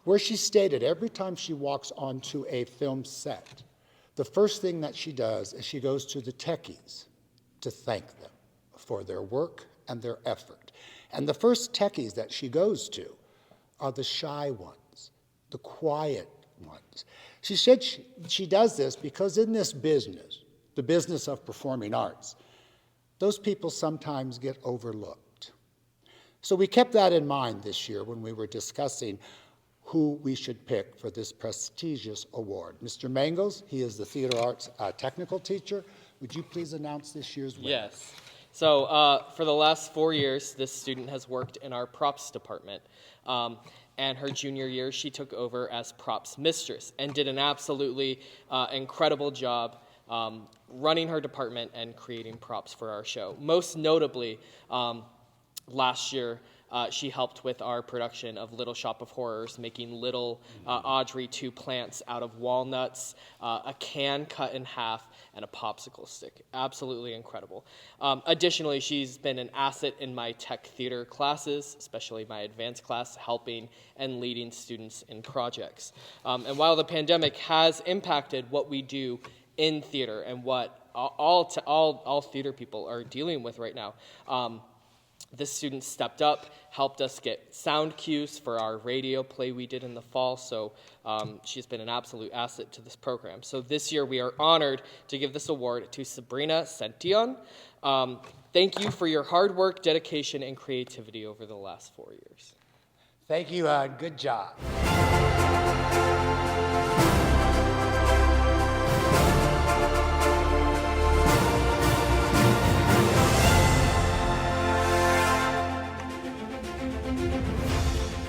where she stated every time she walks onto a film set, the first thing that she does is she goes to the techies to thank them for their work and their effort. And the first techies that she goes to are the shy ones, the quiet ones. She said she does this because in this business, the business of performing arts, those people sometimes get overlooked. So we kept that in mind this year when we were discussing who we should pick for this prestigious award. Mr. Mangles, he is the theater arts technical teacher. Would you please announce this year's winner? Yes. So for the last 4 years, this student has worked in our props department. And her junior year, she took over as props mistress and did an absolutely incredible job running her department and creating props for our show. Most notably, last year, she helped with our production of Little Shop of Horrors, making little Audrey 2 plants out of walnuts, a can cut in half, and a popsicle stick. Absolutely incredible. Additionally, she's been an asset in my tech theater classes, especially my advanced class, helping and leading students in projects. And while the pandemic has impacted what we do in theater and what all theater people are dealing with right now, this student stepped up, helped us get sound cues for our radio play we did in the fall, so she's been an absolute asset to this program. So this year we are honored to give this award to Sabrina Sention. Thank you for your hard work, dedication, and creativity over the last 4 years. Thank you, good job.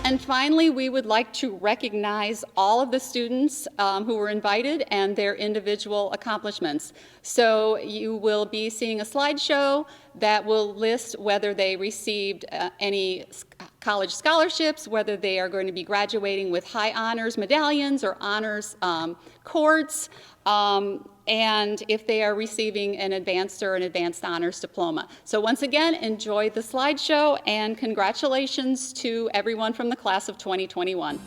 And finally, we would like to recognize all of the students who were invited and their individual accomplishments. So you will be seeing a slideshow that will list whether they received any college scholarships, whether they are going to be graduating with high honors medallions or honors cords, and if they are receiving an advanced or an advanced honors diploma. So once again, enjoy the slideshow and congratulations to everyone from the class of 2021.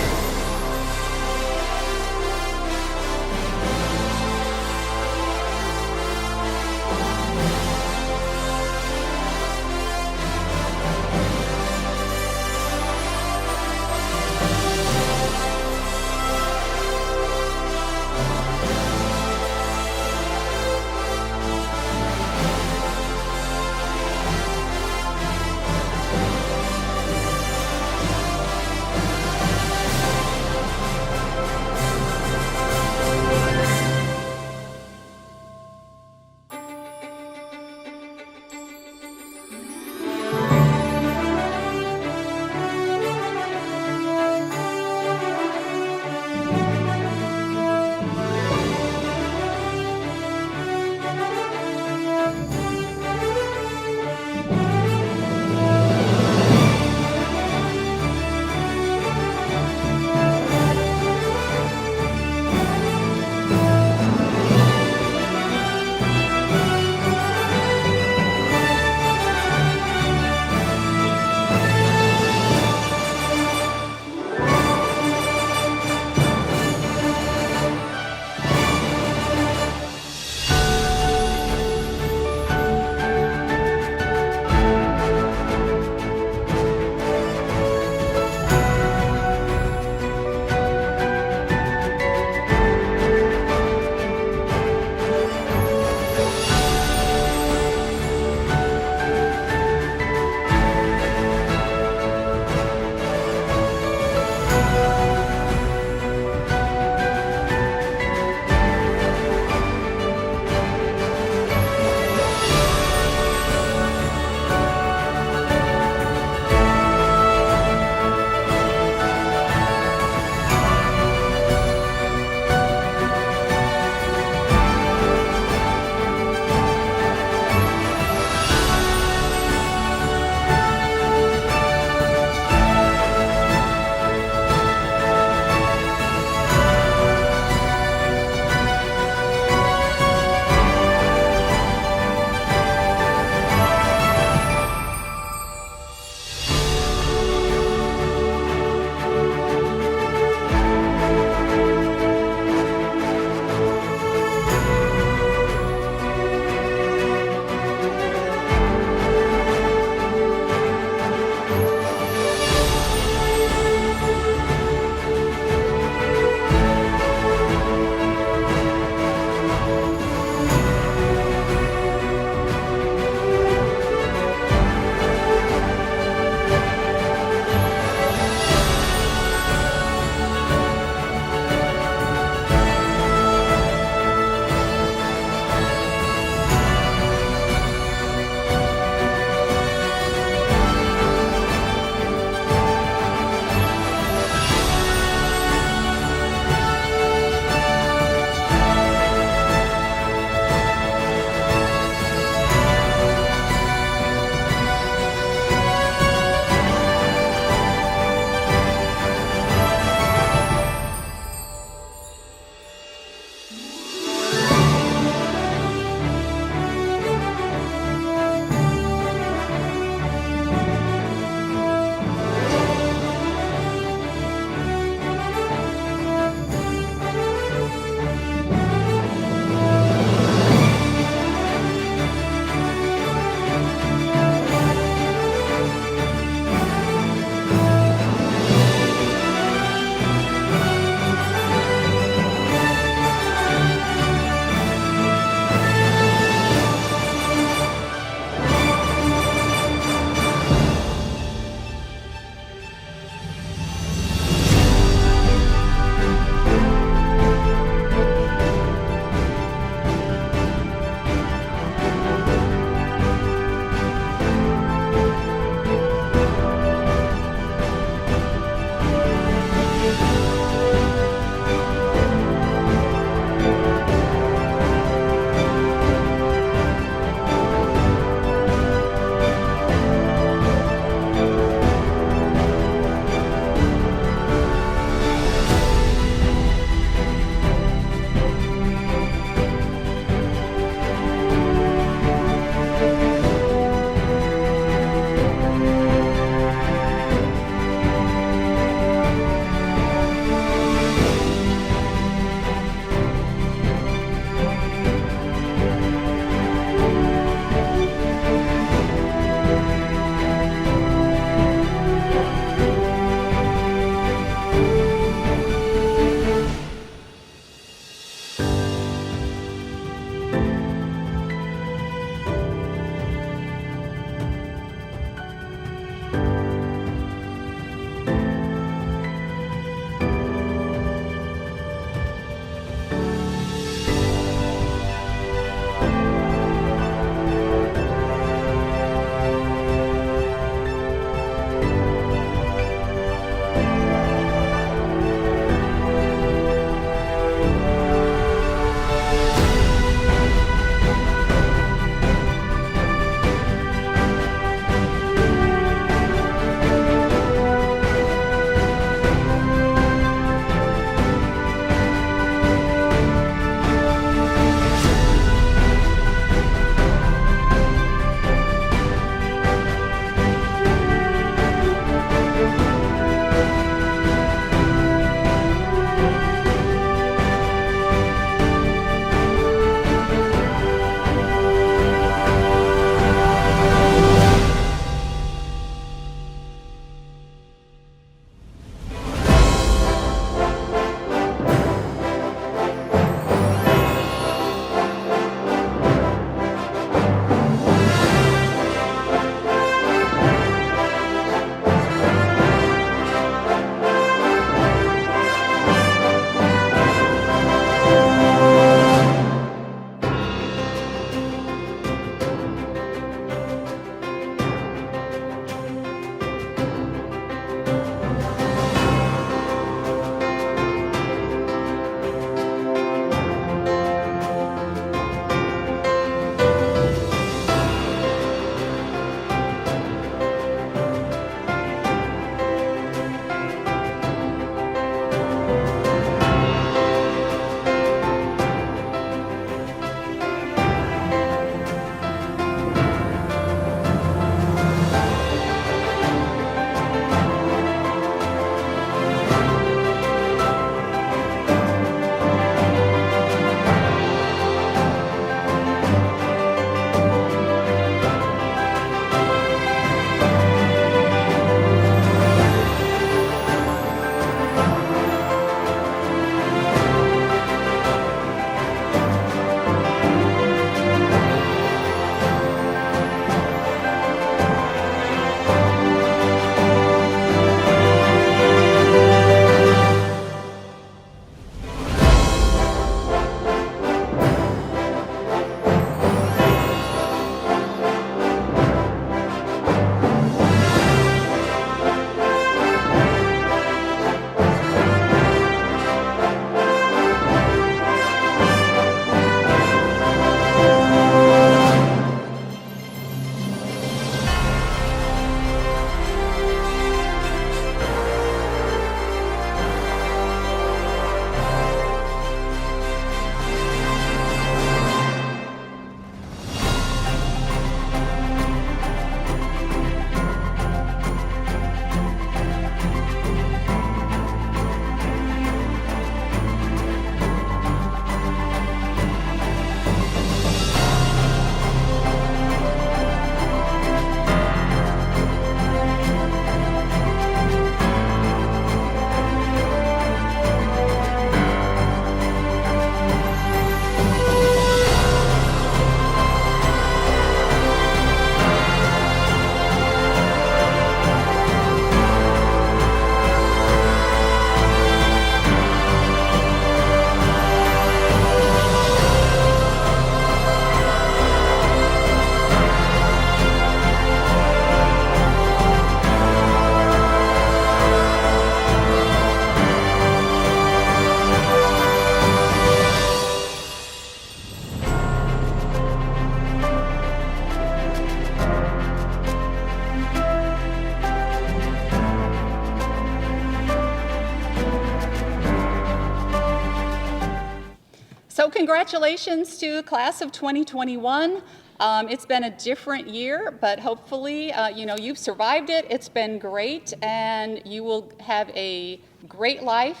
So congratulations to class of 2021. It's been a different year, but hopefully, you've survived it. It's been great, and you will have a great life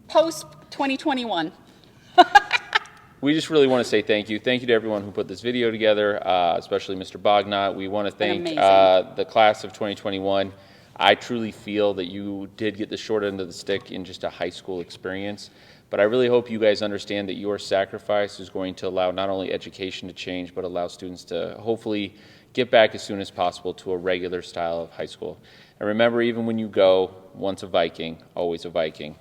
post 2021. We just really want to say thank you. Thank you to everyone who put this video together, especially Mr. Bognot. We want to thank the class of 2021. I truly feel that you did get the short end of the stick in just a high school experience. But I really hope you guys understand that your sacrifice is going to allow not only education to change, but allow students to hopefully get back as soon as possible to a regular style of high school. And remember, even when you go, once a Viking, always a Viking.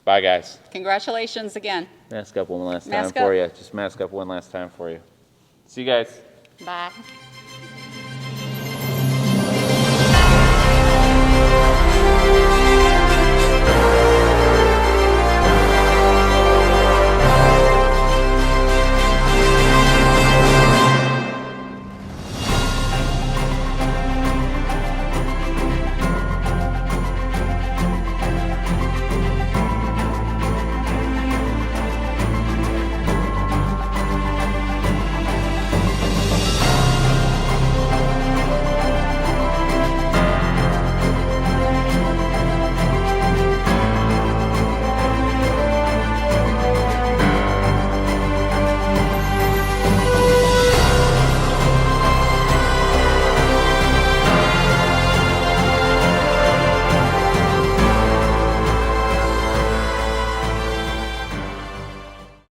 Bye, guys. Congratulations again. Mask up one last time for you. Just mask up one last time for you. See you guys. Bye.